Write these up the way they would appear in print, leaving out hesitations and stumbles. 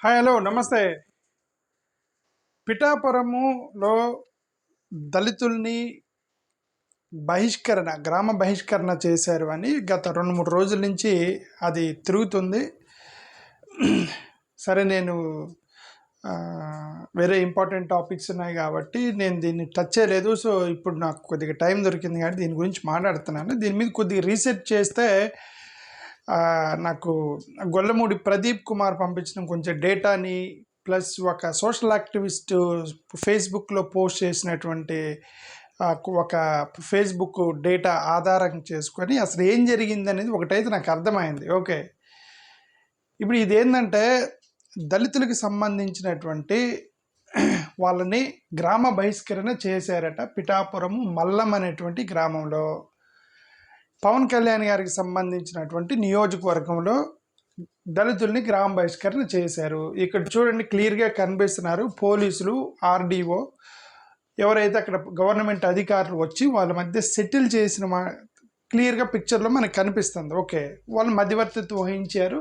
Hi hello నమస్తే. పిఠాపురములో దళితుల్ని గ్రామ బహిష్కరణ చేశారు అని గత 2-3 రోజుల నుంచి అది తిరుగుతుంది. సరే నేను వేరే ఇంపార్టెంట్ టాపిక్స్ ఉన్నాయి కాబట్టి నేను దీన్ని టచ్ చేయలేదు. సో ఇప్పుడు నాకు కొద్దిగా టైం దొరికింది కాబట్టి దీని గురించి మాట్లాడుతున్నాను. దీని మీద కొద్దిగా రీసెర్చ్ చేస్తే నాకు గొల్లమూడి ప్రదీప్ కుమార్ పంపించిన కొంచెం డేటాని ప్లస్ ఒక సోషల్ యాక్టివిస్ట్ ఫేస్బుక్లో పోస్ట్ చేసినటువంటి ఒక ఫేస్బుక్ డేటా ఆధారం చేసుకొని అసలు ఏం జరిగింది అనేది ఒకటైతే నాకు అర్థమైంది. ఓకే, ఇప్పుడు ఇదేంటంటే దళితులకు సంబంధించినటువంటి వాళ్ళని గ్రామ బహిష్కరణ చేశారట. పిఠాపురము మల్లం అనేటువంటి గ్రామంలో పవన్ కళ్యాణ్ గారికి సంబంధించినటువంటి నియోజకవర్గంలో దళితుల్ని గ్రామ బహిష్కరణ చేశారు. ఇక్కడ చూడండి, క్లియర్గా కనిపిస్తున్నారు పోలీసులు, ఆర్డీఓ, ఎవరైతే అక్కడ గవర్నమెంట్ అధికారులు వచ్చి వాళ్ళ మధ్య సెటిల్ చేసిన క్లియర్గా పిక్చర్లో మనకు కనిపిస్తుంది. ఓకే, వాళ్ళు మధ్యవర్తిత్వం వహించారు,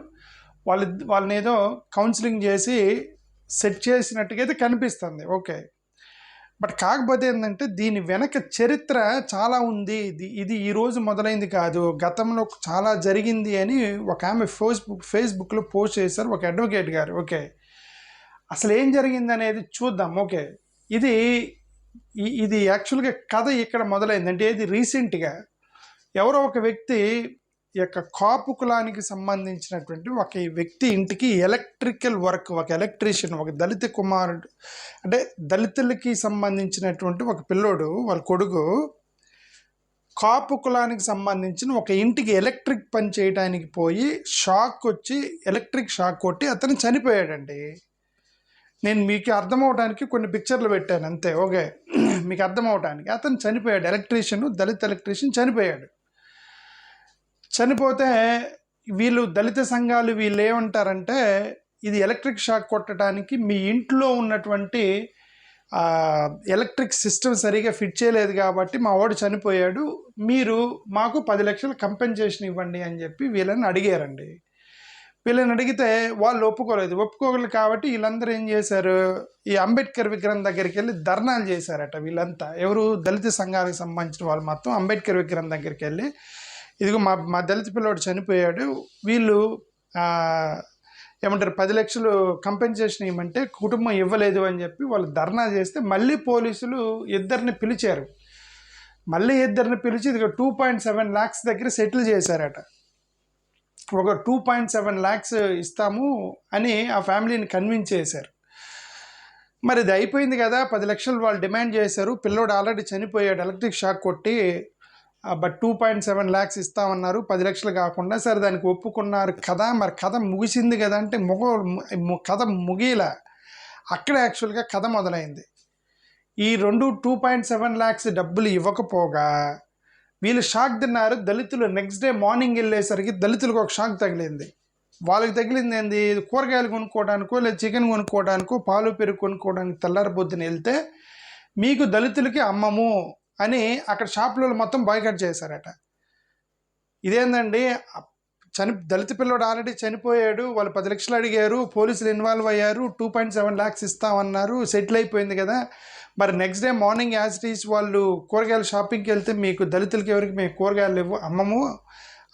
వాళ్ళని ఏదో కౌన్సిలింగ్ చేసి సెట్ చేసినట్టుగా అయితే కనిపిస్తుంది. ఓకే, బట్ కాకపోతే ఏంటంటే దీని వెనక చరిత్ర చాలా ఉంది. ఇది ఈరోజు మొదలైంది కాదు, గతంలో చాలా జరిగింది అని ఒక ఆమె ఫేస్బుక్లో పోస్ట్ చేశారు, ఒక అడ్వకేట్ గారు. ఓకే, అసలు ఏం జరిగింది అనేది చూద్దాం. ఓకే, ఇది యాక్చువల్గా కథ ఇక్కడ మొదలైంది. అంటే ఇది రీసెంట్గా ఎవరో ఒక వ్యక్తి యొక్క కాపు కులానికి సంబంధించినటువంటి ఒక వ్యక్తి ఇంటికి ఎలక్ట్రికల్ వర్క్, ఒక ఎలక్ట్రీషియన్, ఒక దళిత కుమారుడు, అంటే దళితులకి సంబంధించినటువంటి ఒక పిల్లోడు, వాళ్ళ కొడుకు కాపు కులానికి సంబంధించిన ఒక ఇంటికి ఎలక్ట్రిక్ పని చేయడానికి పోయి ఎలక్ట్రిక్ షాక్ కొట్టి అతను చనిపోయాడండి. నేను మీకు అర్థమవడానికి కొన్ని పిక్చర్లు పెట్టాను అంతే. ఓకే, మీకు అర్థమవడానికి అతను చనిపోయాడు, దళిత ఎలక్ట్రీషియన్ చనిపోయాడు. చనిపోతే దళిత సంఘాలు ఏమంటారంటే, ఇది ఎలక్ట్రిక్ షాక్ కొట్టడానికి మీ ఇంట్లో ఉన్నటువంటి ఎలక్ట్రిక్ సిస్టమ్ సరిగా ఫిట్ చేయలేదు కాబట్టి మా వాడు చనిపోయాడు, మీరు మాకు 10 లక్షలు కంపెన్సేషన్ ఇవ్వండి అని చెప్పి వీళ్ళని అడిగారండి. వీళ్ళని అడిగితే వాళ్ళు ఒప్పుకోలేదు కాబట్టి వీళ్ళందరూ ఏం చేశారు, ఈ అంబేద్కర్ విగ్రహం దగ్గరికి వెళ్ళి ధర్నాలు చేశారట. వీళ్ళంతా ఎవరు, దళిత సంఘాలకు సంబంధించిన వాళ్ళు మొత్తం అంబేద్కర్ విగ్రహం దగ్గరికి వెళ్ళి, ఇదిగో మా దళిత పిల్లోడు చనిపోయాడు, వీళ్ళు ఏమంటారు 10 లక్షలు కంపెన్సేషన్ ఇవ్వమంటే కుటుంబం ఇవ్వలేదు అని చెప్పి వాళ్ళు ధర్నా చేస్తే మళ్ళీ పోలీసులు ఇద్దరిని పిలిచి ఇదిగో 2.7 lakhs దగ్గర సెటిల్ చేశారట. ఒక 2.7 lakhs ఇస్తాము అని ఆ ఫ్యామిలీని కన్విన్స్ చేశారు. మరి ఇది అయిపోయింది కదా, 10 లక్షలు వాళ్ళు డిమాండ్ చేశారు, పిల్లోడు ఆల్రెడీ చనిపోయాడు ఎలక్ట్రిక్ షాక్ కొట్టి, బట్ 2.7 lakhs ఇస్తామన్నారు, 10 లక్షలు కాకుండా. సరే దానికి ఒప్పుకున్నారు కదా, మరి కథ ముగిసింది కదా అంటే కథ ముగిలా. అక్కడ యాక్చువల్గా కథ మొదలైంది. ఈ 2.7 lakhs డబ్బులు ఇవ్వకపోగా వీళ్ళు షాక్ తిన్నారు. దళితులు నెక్స్ట్ డే మార్నింగ్ వెళ్ళేసరికి దళితులకు ఒక షాక్ తగిలింది. వాళ్ళకి తగిలింది ఏంది, కూరగాయలు కొనుక్కోవడానికో లేదా చికెన్ కొనుక్కోవడానికో పాలు పెరుగు కొనుక్కోవడానికి తెల్లారిపోద్దున వెళ్తే మీకు దళితులకి అమ్మము అని అక్కడ షాపులో మొత్తం బాయ్కట్ చేశారట. ఇదేందండి, దళిత పిల్లోడు ఆల్రెడీ చనిపోయాడు, వాళ్ళు 10 లక్షలు అడిగారు, పోలీసులు ఇన్వాల్వ్ అయ్యారు, 2.7 lakhs ఇస్తామన్నారు, సెటిల్ అయిపోయింది కదా, మరి next day morning as it is వాళ్ళు కూరగాయలు షాపింగ్కి వెళ్తే మీకు దళితులకి ఎవరికి మేము కూరగాయలు అమ్మము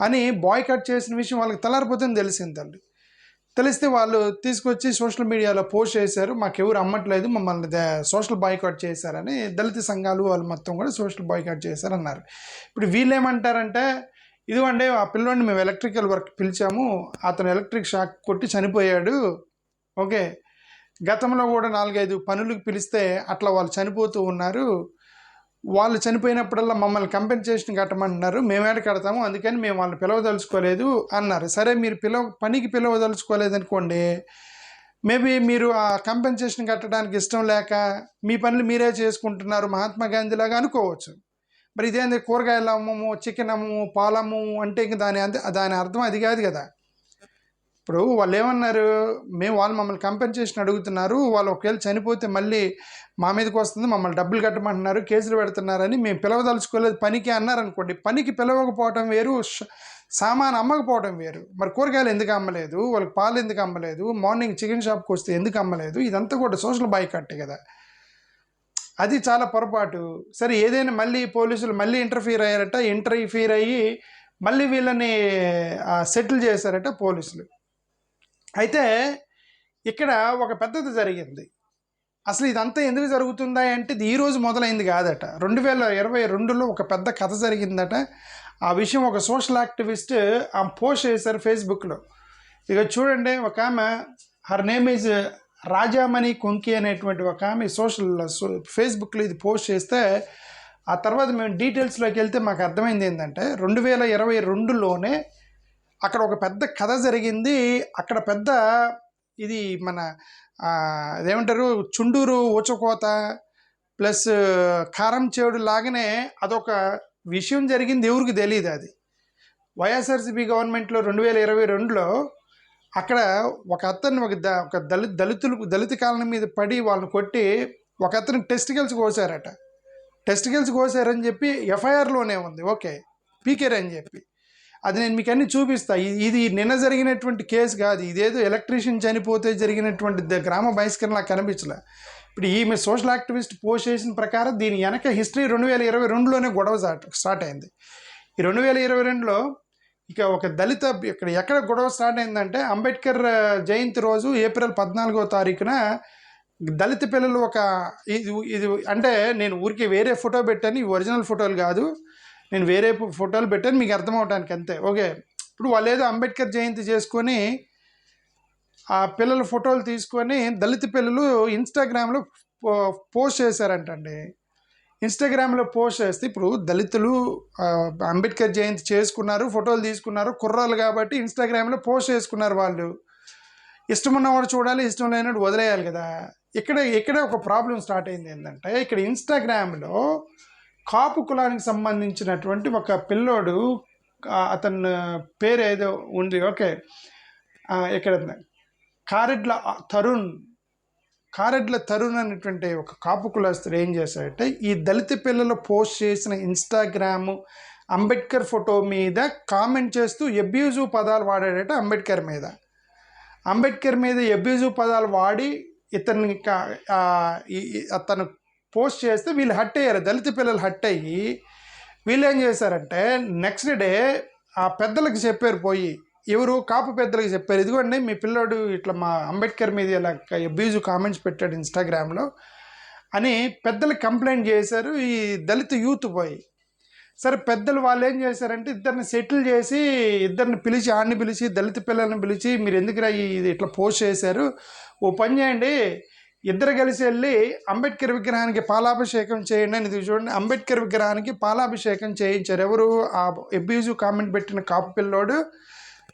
అని బాయ్కట్ చేసిన విషయం వాళ్ళకి తెల్లారిపోతుంది తెలిసిందండి. తెలిస్తే వాళ్ళు తీసుకొచ్చి సోషల్ మీడియాలో పోస్ట్ చేశారు, మాకెవరు అమ్మట్లేదు, మమ్మల్ని సోషల్ బాయ్కాట్ చేశారని. దళిత సంఘాలు వాళ్ళు మొత్తం కూడా సోషల్ బాయ్కాట్ చేశారన్నారు. ఇప్పుడు వీళ్ళు ఏమంటారంటే, ఇదిగోండి ఆ పిల్లోడిని మేము ఎలక్ట్రికల్ వర్క్ పిలిచాము, అతను ఎలక్ట్రిక్ షాక్ కొట్టి చనిపోయాడు. ఓకే, గతంలో కూడా 4-5 పనులకు పిలిస్తే అట్లా వాళ్ళు చనిపోతూ ఉన్నారు, వాళ్ళు చనిపోయినప్పుడల్లా మమ్మల్ని కంపెన్సేషన్ కట్టమంటున్నారు, మేమేడ కడతాము, అందుకని మేము వాళ్ళని పిలవదలుచుకోలేదు అన్నారు. సరే, మీరు పనికి పిలవదలుచుకోలేదనుకోండి, మేబీ మీరు ఆ కంపెన్సేషన్ కట్టడానికి ఇష్టం లేక మీ పనులు మీరే చేసుకుంటున్నారు, మహాత్మా గాంధీ లాగా అనుకోవచ్చు. మరి ఇదేంది, కూరగాయలు అమ్మము, చికెన్ అమ్మము, పాలము అంటే ఇంక దాని అర్థం అది కాదు కదా. ఇప్పుడు వాళ్ళు ఏమన్నారు, వాళ్ళు మమ్మల్ని కంపెన్సేషన్ అడుగుతున్నారు, వాళ్ళు ఒకవేళ చనిపోతే మళ్ళీ మా మీదకి వస్తుంది, మమ్మల్ని డబ్బులు కట్టమంటున్నారు, కేసులు పెడుతున్నారని మేము పిలవదలుచుకోలేదు పనికి అన్నారనుకోండి, పనికి పిలవకపోవటం వేరు, సామాన్ అమ్మకపోవడం వేరు, మరి కూరగాయలు ఎందుకు అమ్మలేదు, వాళ్ళకి పాలు ఎందుకు అమ్మలేదు, మార్నింగ్ చికెన్ షాప్కి వస్తే ఎందుకు అమ్మలేదు, ఇదంతా కూడా సోషల్ బాయ్కాట్ కదా. అది చాలా పొరపాటు. సరే ఏదైనా మళ్ళీ పోలీసులు మళ్ళీ ఇంటర్ఫీర్ అయ్యి మళ్ళీ వీళ్ళని సెటిల్ చేశారట పోలీసులు. అయితే ఇక్కడ ఒక పెద్దది జరిగింది. అసలు ఇదంతా ఎందుకు జరుగుతుందా అంటే ఇది ఈరోజు మొదలైంది కాదట. 2022లో ఒక పెద్ద కథ జరిగిందట. ఆ విషయం ఒక సోషల్ యాక్టివిస్ట్ పోస్ట్ చేశారు ఫేస్బుక్లో. ఇక చూడండి, ఒక ఆమె హర్ నేమ్ ఈజ్ రాజామణి కొంకి అనేటువంటి ఒక ఆమె ఫేస్బుక్లో ఇది పోస్ట్ చేస్తే, ఆ తర్వాత మేము డీటెయిల్స్లోకి వెళ్తే మాకు అర్థమైంది ఏంటంటే 2022లోనే అక్కడ ఒక పెద్ద కథ జరిగింది. అక్కడ పెద్ద ఇది మన అదేమంటారు చుండూరు ఊచకోత ప్లస్ కారం చేడు లాగానే అదొక విషయం జరిగింది. ఎవరికి తెలియదు. అది వైఎస్ఆర్సీపీ గవర్నమెంట్లో 2022లో అక్కడ ఒక అతన్ని ఒక దళిత కాలనీ మీద పడి వాళ్ళని కొట్టి ఒక అతను టెస్టికల్స్ కోసారట. టెస్టికల్స్ కోసారని చెప్పి ఎఫ్ఐఆర్లోనే ఉంది. ఓకే, పీకేర్ అని చెప్పి. అది నేను మీకు అన్ని చూపిస్తా. ఇది నిన్న జరిగినటువంటి కేసు కాదు. ఇదేదో ఎలక్ట్రీషియన్ చనిపోతే జరిగినటువంటి గ్రామ బహిష్కరణలా కనిపించలే. ఇప్పుడు ఈమె సోషల్ యాక్టివిస్ట్ పోస్ట్ చేసిన ప్రకారం దీని వెనక హిస్టరీ 2022లోనే గొడవ స్టార్ట్ అయింది. ఈ 2022లో ఇక ఒక దళిత ఎక్కడ గొడవ స్టార్ట్ అయిందంటే అంబేద్కర్ జయంతి రోజు ఏప్రిల్ 14వ తారీఖున దళిత పిల్లలు ఇది అంటే నేను ఊరికి వేరే ఫోటో పెట్టాను, ఇవి ఒరిజినల్ ఫోటోలు కాదు, నేను వేరే ఫోటోలు పెట్టాను మీకు అర్థమవటానికి అంతే. ఓకే, ఇప్పుడు వాళ్ళు ఏదో అంబేద్కర్ జయంతి చేసుకొని ఆ పిల్లల ఫోటోలు తీసుకొని దళిత పిల్లలు ఇన్స్టాగ్రామ్లో పోస్ట్ చేశారంటండి. ఇన్స్టాగ్రామ్లో పోస్ట్ చేస్తే ఇప్పుడు దళితులు అంబేద్కర్ జయంతి చేసుకున్నారు, ఫోటోలు తీసుకున్నారు, కుర్రాలు కాబట్టి ఇన్స్టాగ్రామ్లో పోస్ట్ చేసుకున్నారు. వాళ్ళు ఇష్టం ఉన్నవాడు చూడాలి, ఇష్టం లేనివాడు వదిలేయాలి కదా. ఇక్కడ ఒక ప్రాబ్లం స్టార్ట్ అయింది ఏంటంటే, ఇక్కడ ఇన్స్టాగ్రామ్లో కాపు కులానికి సంబంధించినటువంటి ఒక పిల్లోడు, అతని పేరు ఏదో ఉంది. ఓకే, ఇక్కడ కారెడ్ల తరుణ్ అనేటువంటి ఒక కాపు కులస్తుడు ఏం చేశాడంటే, ఈ దళిత పిల్లలు పోస్ట్ చేసిన ఇన్స్టాగ్రాము అంబేద్కర్ ఫోటో మీద కామెంట్ చేస్తూ అబ్యూజివ్ పదాలు వాడాడట. అంబేద్కర్ మీద అబ్యూజివ్ పదాలు వాడి అతను పోస్ట్ చేస్తే వీళ్ళు హట్ అయ్యారు. దళిత పిల్లలు హట్ అయ్యి వీళ్ళు ఏం చేశారంటే నెక్స్ట్ డే ఆ పెద్దలకు చెప్పారు, పోయి ఎవరు కాపు పెద్దలకు చెప్పారు, ఇదిగోండి మీ పిల్లోడు ఇట్లా మా అంబేద్కర్ మీద ఇలా అబ్యూజివ్ కామెంట్స్ పెట్టాడు ఇన్స్టాగ్రామ్లో అని పెద్దలకు కంప్లైంట్ చేశారు ఈ దళిత యూత్ పోయి. సరే పెద్దలు వాళ్ళు ఏం చేశారంటే ఇద్దరిని సెటిల్ చేసి ఇద్దరిని పిలిచి ఆడిని పిలిచి దళిత పిల్లల్ని పిలిచి మీరు ఎందుకురా ఇది ఇట్లా పోస్ట్ చేశారు, ఓ పని చేయండి ఇద్దరు కలిసి వెళ్ళి అంబేద్కర్ విగ్రహానికి పాలాభిషేకం చేయండి అని. ఇది చూడండి, అంబేద్కర్ విగ్రహానికి పాలాభిషేకం చేయించారు. ఎవరు? ఆ అబ్యూజివ్ కామెంట్ పెట్టిన కాపు పిల్లోడు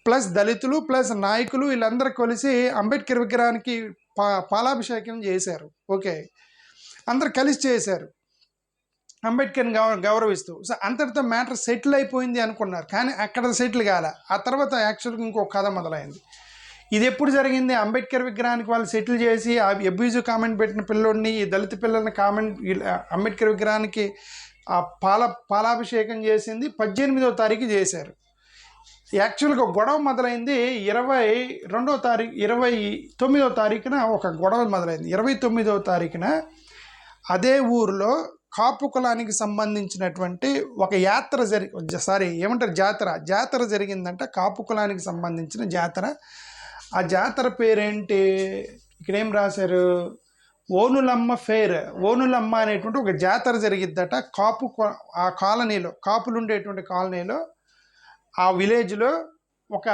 ప్లస్ దళితులు ప్లస్ నాయకులు వీళ్ళందరూ కలిసి అంబేద్కర్ విగ్రహానికి పాలాభిషేకం చేశారు. ఓకే, అందరు కలిసి చేశారు అంబేద్కర్ని గౌరవిస్తూ. సో అంతటితో మ్యాటర్ సెటిల్ అయిపోయింది అనుకున్నారు, కానీ అక్కడ సెటిల్ కాలే. ఆ తర్వాత యాక్చువల్గా ఇంకో కథ మొదలైంది. ఇది ఎప్పుడు జరిగింది? అంబేద్కర్ విగ్రహానికి వాళ్ళు సెటిల్ చేసి ఆ అబ్యూజివ్ కామెంట్ పెట్టిన పిల్లోడిని ఈ దళిత పిల్లల్ని అంబేద్కర్ విగ్రహానికి పాలాభిషేకం చేసింది 18వ తారీఖు చేశారు. యాక్చువల్గా గొడవ మొదలైంది 29వ తారీఖున ఒక గొడవ మొదలైంది. 29వ తారీఖున అదే ఊరిలో కాపు కులానికి సంబంధించినటువంటి ఒక జాతర జరిగిందంట. కాపు కులానికి సంబంధించిన జాతర. ఆ జాతర పేరేంటి? ఇక్కడేం రాశారు? ఓనులమ్మ ఫేర్. ఓనులమ్మ అనేటువంటి ఒక జాతర జరిగిద్దట ఆ కాలనీలో, కాపులు ఉండేటువంటి కాలనీలో, ఆ విలేజ్లో ఒక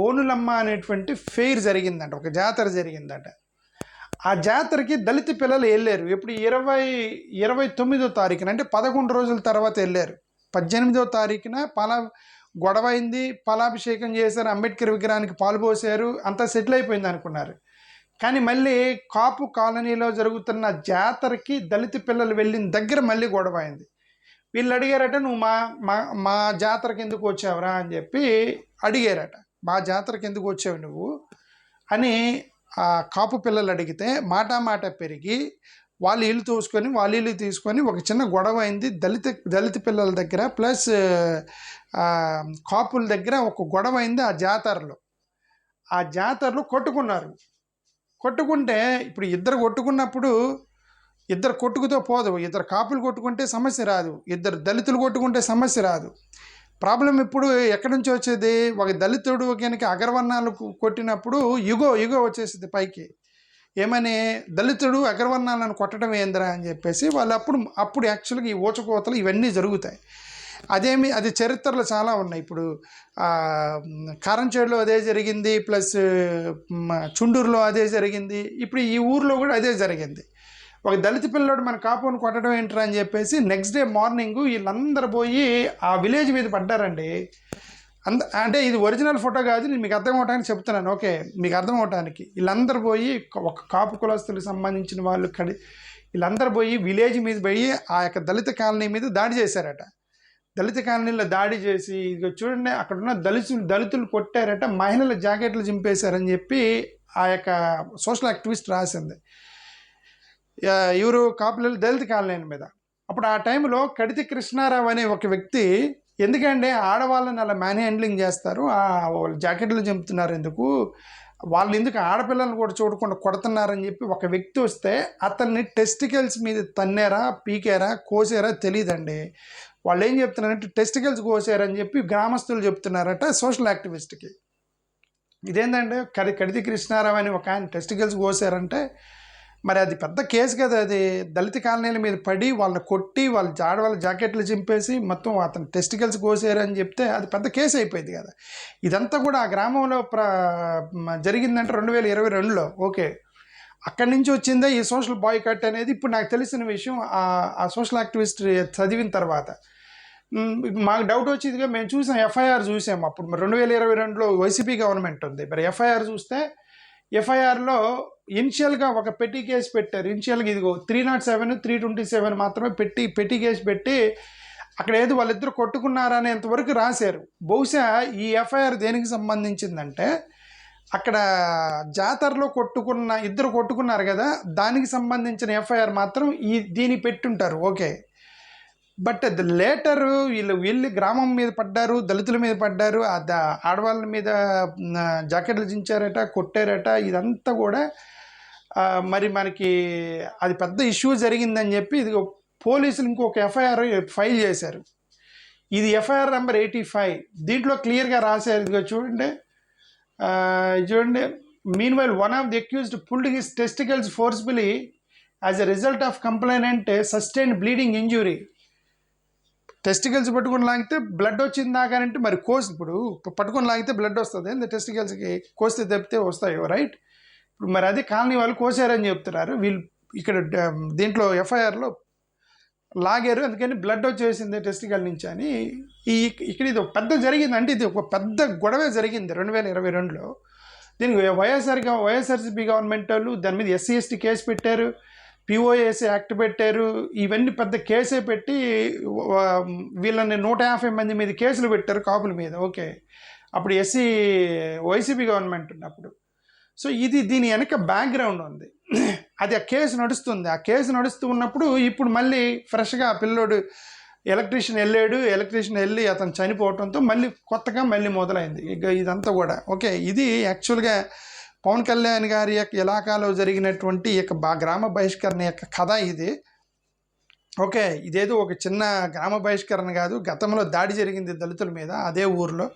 ఓనులమ్మ అనేటువంటి ఫెయిర్ జరిగిందంట, ఒక జాతర జరిగిందట. ఆ జాతరకి దళిత పిల్లలు వెళ్ళారు. ఎప్పుడు? 29వ తారీఖున, అంటే 11 రోజుల తర్వాత వెళ్ళారు. 18వ తారీఖున గొడవ అయింది, పాలాభిషేకం చేశారు, అంబేద్కర్ విగ్రహానికి పాలు పోసారు, అంతా సెటిల్ అయిపోయింది అనుకున్నారు. కానీ మళ్ళీ కాపు కాలనీలో జరుగుతున్న జాతరకి దళిత పిల్లలు వెళ్ళిన దగ్గర మళ్ళీ గొడవ అయింది. వీళ్ళు అడిగారట, నువ్వు మా జాతరకి ఎందుకు వచ్చావురా అని చెప్పి అడిగారట. మా జాతరకి ఎందుకు వచ్చావు నువ్వు అని ఆ కాపు పిల్లలు అడిగితే మాట పెరిగి వాళ్ళు ఇల్లు తోసుకొని వాళ్ళు ఇల్లు తీసుకొని ఒక చిన్న గొడవ అయింది దళిత పిల్లల దగ్గర ప్లస్ కాపుల దగ్గర ఒక గొడవ అయింది ఆ జాతరలో కొట్టుకుంటే ఇప్పుడు ఇద్దరు కొట్టుకున్నప్పుడు ఇద్దరు కొట్టుకుతో పోదు, ఇద్దరు కాపులు కొట్టుకుంటే సమస్య రాదు, ఇద్దరు దళితులు కొట్టుకుంటే సమస్య రాదు. ప్రాబ్లం ఇప్పుడు ఎక్కడి నుంచి వచ్చేది, ఒక దళితుడు కనుక అగ్రవర్ణాలు కొట్టినప్పుడు యుగో వచ్చేసింది పైకి. ఏమని దళితుడు అగ్రవర్ణాలను కొట్టడం ఏందిరా అని చెప్పేసి వాళ్ళు అప్పుడు యాక్చువల్గా ఈ ఊచకోతలు ఇవన్నీ జరుగుతాయి. అది చరిత్రలో చాలా ఉన్నాయి. ఇప్పుడు కారంచేడులో అదే జరిగింది, ప్లస్ చుండూరులో అదే జరిగింది, ఇప్పుడు ఈ ఊర్లో కూడా అదే జరిగింది. ఒక దళిత పిల్లడు మన కాపుని కొట్టడం ఏంటరా అని చెప్పేసి నెక్స్ట్ డే మార్నింగ్ వీళ్ళందరూ పోయి ఆ విలేజ్ మీద పడ్డారండి. అంటే ఇది ఒరిజినల్ ఫోటో కాదు, నేను మీకు అర్థం అవడానికి చెప్తున్నాను. ఓకే, మీకు అర్థం అవడానికి వీళ్ళందరూ పోయి ఒక కాపు కులస్తులకు సంబంధించిన వాళ్ళు వీళ్ళందరూ పోయి విలేజ్ మీద పోయి ఆ యొక్క దళిత కాలనీ మీద దాడి చేశారట. దళిత కాలనీలో దాడి చేసి ఇక చూడండి అక్కడ ఉన్న దళితులు కొట్టారట, మహిళల జాకెట్లు చింపేశారని చెప్పి ఆ యొక్క సోషల్ యాక్టివిస్ట్ రాసింది. ఎవరు కాపుల దళిత కాలనీ మీద. అప్పుడు ఆ టైంలో కడితి కృష్ణారావు అనే ఒక వ్యక్తి, ఎందుకంటే ఆడవాళ్ళని అలా మ్యాన్ హ్యాండ్లింగ్ చేస్తారు, వాళ్ళు జాకెట్లు చంపుతున్నారు ఎందుకు, వాళ్ళు ఎందుకు ఆడపిల్లలను కూడా చూడకుండా కొడుతున్నారని చెప్పి ఒక వ్యక్తి వస్తే అతన్ని టెస్టికల్స్ మీద తన్నారా, పీకారా, కోసారా తెలియదండి. వాళ్ళు ఏం చెప్తున్నారంటే టెస్టికల్స్ కోసారని చెప్పి గ్రామస్తులు చెప్తున్నారట సోషల్ యాక్టివిస్ట్కి. ఇదేంటంటే కడితి కృష్ణారావు అని ఒక ఆయన టెస్టికల్స్ కోసారంటే మరి అది పెద్ద కేసు కదా. అది దళిత కాలనీల మీద పడి వాళ్ళని కొట్టి వాళ్ళ జాకెట్లు చింపేసి మొత్తం అతను టెస్టికల్స్ కోసారని చెప్తే అది పెద్ద కేసు అయిపోయింది కదా. ఇదంతా కూడా ఆ గ్రామంలో జరిగిందంటే 2022లో. ఓకే, అక్కడి నుంచి వచ్చిందే ఈ సోషల్ బాయ్కట్ అనేది ఇప్పుడు నాకు తెలిసిన విషయం. ఆ సోషల్ యాక్టివిస్ట్ చదివిన తర్వాత మాకు డౌట్ వచ్చిందిగా, మేము చూసాం, ఎఫ్ఐఆర్ చూసాము. అప్పుడు మరి 2022లో వైసీపీ గవర్నమెంట్ ఉంది. మరి ఎఫ్ఐఆర్ చూస్తే ఎఫ్ఐఆర్లో ఇనిషియల్గా ఒక పెట్టి కేసు పెట్టారు. ఇనిషియల్గా ఇదిగో 307, 327 మాత్రమే పెట్టి కేసు పెట్టి అక్కడ ఏదో వాళ్ళిద్దరు కొట్టుకున్నారనేంతవరకు రాశారు. బహుశా ఈ ఎఫ్ఐఆర్ దేనికి సంబంధించిందంటే అక్కడ జాతరలో ఇద్దరు కొట్టుకున్నారు కదా, దానికి సంబంధించిన ఎఫ్ఐఆర్ మాత్రం దీన్ని పెట్టుంటారు. ఓకే, బట్ లేటర్ వీళ్ళు గ్రామం మీద పడ్డారు, దళితుల మీద పడ్డారు, ఆడవాళ్ళ మీద జాకెట్లు చించారట, కొట్టారట. ఇదంతా కూడా మరి మనకి అది పెద్ద ఇష్యూ జరిగిందని చెప్పి ఇది పోలీసులు ఇంకొక ఎఫ్ఐఆర్ ఫైల్ చేశారు. ఇది ఎఫ్ఐఆర్ నెంబర్ 85. దీంట్లో క్లియర్గా రాశారు. ఇదిగో చూడండి. Meanwhile one of the accused pulled his testicles forcefully as a result of complainant sustained bleeding injury. Testicles పట్టుకొని లాగితే బ్లడ్ వచ్చింది దాకానంటే మరి ఇప్పుడు పట్టుకొని లాగితే బ్లడ్ వస్తుంది, టెస్టికల్స్కి కోస్తే తప్పితే వస్తాయి, రైట్? ఇప్పుడు మరి అది కాలనీ వాళ్ళు కోసారని చెప్తున్నారు. వీళ్ళు ఇక్కడ దీంట్లో ఎఫ్ఐఆర్లో లాగారు, అందుకని బ్లడ్ వచ్చేసింది టెస్టికల్ నుంచి అని. ఇక్కడ ఇది పెద్ద జరిగింది, అంటే ఇది ఒక పెద్ద గొడవే జరిగింది 2022లో. దీనికి వైఎస్ఆర్సీపీ గవర్నమెంట్ వాళ్ళు దాని మీద SC ST కేసు పెట్టారు, POAS యాక్ట్ పెట్టారు. ఇవన్నీ పెద్ద కేసే పెట్టి వీళ్ళని 150 మంది మీద కేసులు పెట్టారు కాపుల మీద. ఓకే, అప్పుడు వైసీపీ గవర్నమెంట్ ఉన్నప్పుడు. సో దీని వెనక బ్యాక్గ్రౌండ్ ఉంది. అది ఆ కేసు నడుస్తుంది. ఆ కేసు నడుస్తూ ఉన్నప్పుడు ఇప్పుడు మళ్ళీ ఫ్రెష్గా ఆ పిల్లోడు ఎలక్ట్రీషియన్ వెళ్ళి అతను చనిపోవడంతో మళ్ళీ కొత్తగా మొదలైంది ఇదంతా కూడా. ఓకే, ఇది యాక్చువల్గా పవన్ కళ్యాణ్ గారి యొక్క ఇలాకాలో జరిగినటువంటి గ్రామ బహిష్కరణ యొక్క కథ ఇది. ఓకే, ఇదేదో ఒక చిన్న గ్రామ బహిష్కరణ కాదు, గతంలో దాడి జరిగింది దళితుల మీద. అదే ఊరిలో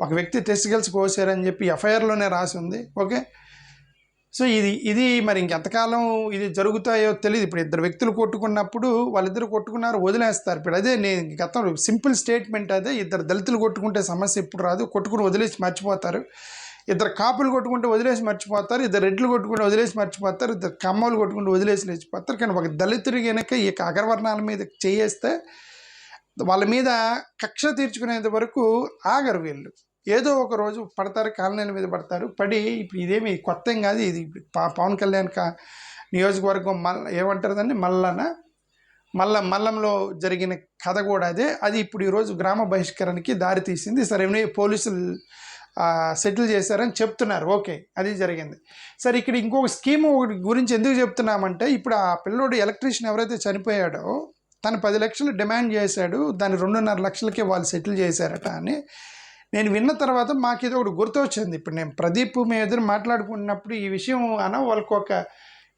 ఒక వ్యక్తి టెస్టికల్స్ కోసారని చెప్పి ఎఫ్ఐఆర్లోనే రాసి ఉంది. ఓకే, సో ఇది మరి ఇంకెంతకాలం ఇది జరుగుతాయో తెలియదు. ఇప్పుడు ఇద్దరు వ్యక్తులు కొట్టుకున్నప్పుడు వాళ్ళిద్దరు కొట్టుకున్నారు, వదిలేస్తారు. ఇప్పుడు అదే నేను గతంలో సింపుల్ స్టేట్మెంట్ అదే, ఇద్దరు దళితులు కొట్టుకుంటే సమస్య ఇప్పుడు రాదు, కొట్టుకుని వదిలేసి మర్చిపోతారు. ఇద్దరు కాపులు కొట్టుకుంటే వదిలేసి మర్చిపోతారు, ఇద్దరు రెడ్లు కొట్టుకుంటే వదిలేసి మర్చిపోతారు, ఇద్దరు కమ్మలు కొట్టుకుంటే వదిలేసి లేచిపోతారు. కానీ ఒక దళితుడి కనుక ఈ అగ్రవర్ణాల మీద చేయేస్తే వాళ్ళ మీద కక్ష తీర్చుకునేంత వరకు ఆగరు వీళ్ళు. ఏదో ఒక రోజు పడతారు, కాలనీల మీద పడతారు. పడి ఇప్పుడు ఇదేమి కొత్త ఏం కాదు. ఇది పవన్ కళ్యాణ్ నియోజకవర్గం ఏమంటారు దాన్ని మల్లంలో జరిగిన కథ కూడా అదే. అది ఇప్పుడు ఈరోజు గ్రామ బహిష్కరణకి దారి తీసింది. సరే, పోలీసులు సెటిల్ చేశారని చెప్తున్నారు. ఓకే, అది జరిగింది. సరే, ఇక్కడ ఇంకొక స్కీమ్ ఒకటి గురించి ఎందుకు చెప్తున్నామంటే, ఇప్పుడు ఆ పిల్లోడు ఎలక్ట్రీషియన్ ఎవరైతే చనిపోయాడో తను 10 లక్షలు డిమాండ్ చేశాడు, దాన్ని 2.5 లక్షలకే వాళ్ళు సెటిల్ చేశారట అని నేను విన్న తర్వాత మాకు ఇది ఒకటి గుర్తొచ్చింది. ఇప్పుడు నేను ప్రదీప్ మీ ఎదురు మాట్లాడుకున్నప్పుడు ఈ విషయం వాళ్ళకు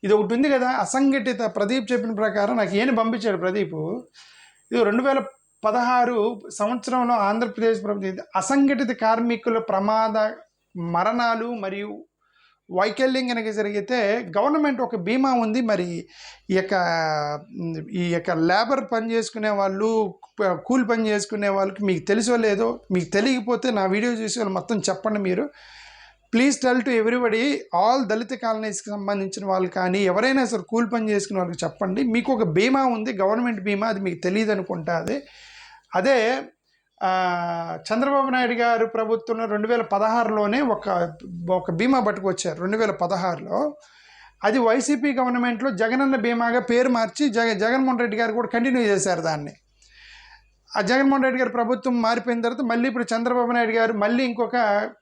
ఇది ఒకటి ఉంది కదా, అసంఘటిత. ప్రదీప్ చెప్పిన ప్రకారం నాకు ఏని పంపించాడు ప్రదీప్, ఇది 2016 సంవత్సరంలో ఆంధ్రప్రదేశ్ ప్రభుత్వం అసంఘటిత కార్మికుల ప్రమాద మరణాలు మరియు వైకల్యం కనుక జరిగితే గవర్నమెంట్ ఒక బీమా ఉంది. మరి ఈ యొక్క లేబర్ పని చేసుకునే వాళ్ళు, కూలి పని చేసుకునే వాళ్ళకి మీకు తెలుసో లేదో, మీకు తెలియకపోతే నా వీడియో చూసి వాళ్ళు మొత్తం చెప్పండి. మీరు please tell to everybody, all దళిత కాలనీస్కి సంబంధించిన వాళ్ళు కానీ ఎవరైనా సరే కూలి పని చేసుకునే వాళ్ళకి చెప్పండి, మీకు ఒక బీమా ఉంది, గవర్నమెంట్ బీమా. అది మీకు తెలియదు అనుకుంటా. అదే చంద్రబాబు నాయుడు గారు ప్రభుత్వంలో 2016లోనే ఒక బీమా పట్టుకొచ్చారు. 2016లో అది వైసీపీ గవర్నమెంట్లో జగనన్న బీమాగా పేరు మార్చి జగన్మోహన్ రెడ్డి గారు కూడా కంటిన్యూ చేశారు దాన్ని. ఆ జగన్మోహన్ రెడ్డి గారి ప్రభుత్వం మారిపోయిన తర్వాత మళ్ళీ ఇప్పుడు చంద్రబాబు నాయుడు గారు మళ్ళీ ఇంకొక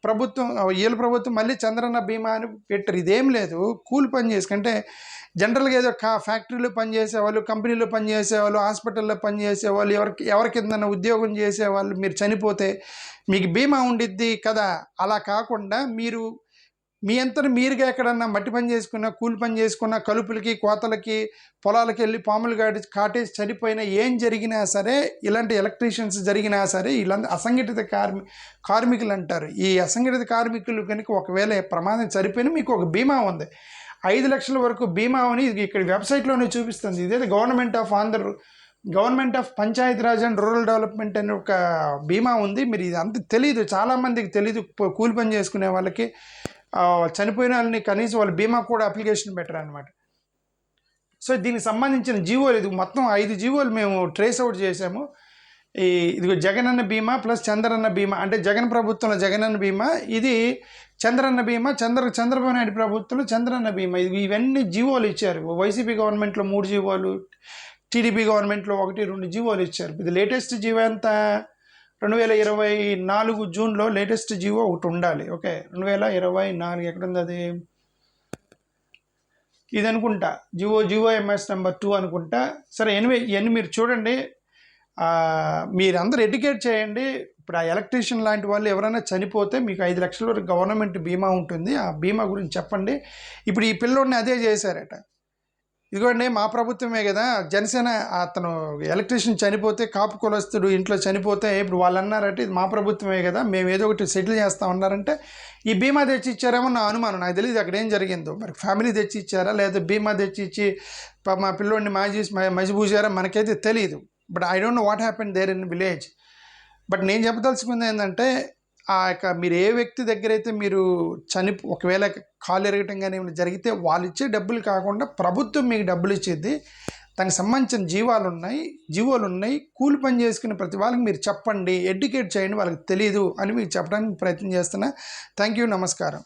ప్రభుత్వం, వీళ్ళ ప్రభుత్వం మళ్ళీ చంద్రన్న బీమా అని పెట్టారు. ఇదేం లేదు, కూలి పని చేసుకుంటే జనరల్గా ఏదో ఫ్యాక్టరీలో పనిచేసేవాళ్ళు, కంపెనీలో పనిచేసేవాళ్ళు, హాస్పిటల్లో పనిచేసేవాళ్ళు, ఎవరికి కిందన్న ఉద్యోగం చేసేవాళ్ళు మీరు చనిపోతే మీకు బీమా ఉండిద్ది కదా. అలా కాకుండా మీరు మీ అంతటా మీరుగా ఎక్కడన్నా మట్టి పని చేసుకున్నా, కూలి పని చేసుకున్నా, కలుపులకి కోతలకి పొలాలకి వెళ్ళి పాములు కాటేసి చనిపోయినా, ఏం జరిగినా సరే, ఇలాంటి ఎలక్ట్రీషియన్స్ జరిగినా సరే, వీళ్ళంతా అసంఘటిత కార్మికులు అంటారు. ఈ అసంఘటిత కార్మికులు కనుక ఒకవేళ ప్రమాదం చనిపోయినా మీకు ఒక బీమా ఉంది. 5 లక్షల వరకు బీమా అని ఇక్కడ వెబ్సైట్లోనే చూపిస్తుంది. ఇదే government of Panchayati Raj and rural development అనే ఒక బీమా ఉంది. మీరు ఇది అంత తెలీదు, చాలామందికి తెలీదు. కూలి పని చేసుకునే వాళ్ళకి చనిపోయిన వాళ్ళని కనీసం వాళ్ళ బీమా కూడా అప్లికేషన్ పెట్టరు అనమాట. సో దీనికి సంబంధించిన జీవోలు, ఇది మొత్తం 5 జీవోలు మేము ట్రేస్ అవుట్ చేసాము. ఇదిగో జగనన్న బీమా ప్లస్ చంద్రన్న బీమా, అంటే జగన్ ప్రభుత్వంలో జగనన్న బీమా, ఇది చంద్రన్న బీమా, చంద్రబాబు నాయుడు ప్రభుత్వంలో చంద్రన్న బీమా. ఇవన్నీ జీవోలు ఇచ్చారు. వైసీపీ గవర్నమెంట్లో 3 జీవోలు, టీడీపీ గవర్నమెంట్లో 1-2 జీవోలు ఇచ్చారు. ఇది లేటెస్ట్ జీవో ఎంత, 2024 జూన్లో లేటెస్ట్ జీవో ఒకటి ఉండాలి. ఓకే, 2024 ఎక్కడుంది అది, ఇది అనుకుంటా, GOMS నెంబర్ 2 అనుకుంటా. సరే, ఇవన్నీ మీరు చూడండి, మీరందరూ ఎడ్యుకేట్ చేయండి. ఇప్పుడు ఆ ఎలక్ట్రీషియన్ లాంటి వాళ్ళు ఎవరైనా చనిపోతే మీకు 5 లక్షల వరకు గవర్నమెంట్ బీమా ఉంటుంది. ఆ బీమా గురించి చెప్పండి. ఇప్పుడు ఈ పిల్లోడిని అదే చేశారట. ఇదిగోండి, మా ప్రభుత్వమే కదా, జనసేన అతను ఎలక్ట్రీషియన్ చనిపోతే, కాపు కులస్తుడు ఇంట్లో చనిపోతే ఇప్పుడు వాళ్ళు అన్నారంటే ఇది మా ప్రభుత్వమే కదా, మేము ఏదో ఒకటి సెటిల్ చేస్తామన్నారంటే ఈ బీమా తెచ్చి ఇచ్చారేమో నా అనుమానం. నాకు తెలియదు అక్కడ ఏం జరిగిందో, మరి ఫ్యామిలీ తెచ్చి ఇచ్చారా లేదా బీమా తెచ్చి ఇచ్చి మా పిల్లోడిని మజిబూసారా మనకైతే తెలియదు. But I don't know what happened there in village. But నేను చెప్పదలుచుకుంది ఏంటంటే, మీరు ఏ వ్యక్తి దగ్గర అయితే మీరు ఒకవేళ కాలు ఎరగటం కానీ ఏమైనా జరిగితే వాళ్ళు ఇచ్చే డబ్బులు కాకుండా ప్రభుత్వం మీకు డబ్బులు ఇచ్చేది. దానికి సంబంధించిన జీవోలు ఉన్నాయి. కూలి పని చేసుకునే ప్రతి వాళ్ళకి మీరు చెప్పండి, ఎడ్యుకేట్ చేయండి, వాళ్ళకి తెలియదు అని మీకు చెప్పడానికి ప్రయత్నం చేస్తున్నా. థ్యాంక్ యూ, నమస్కారం.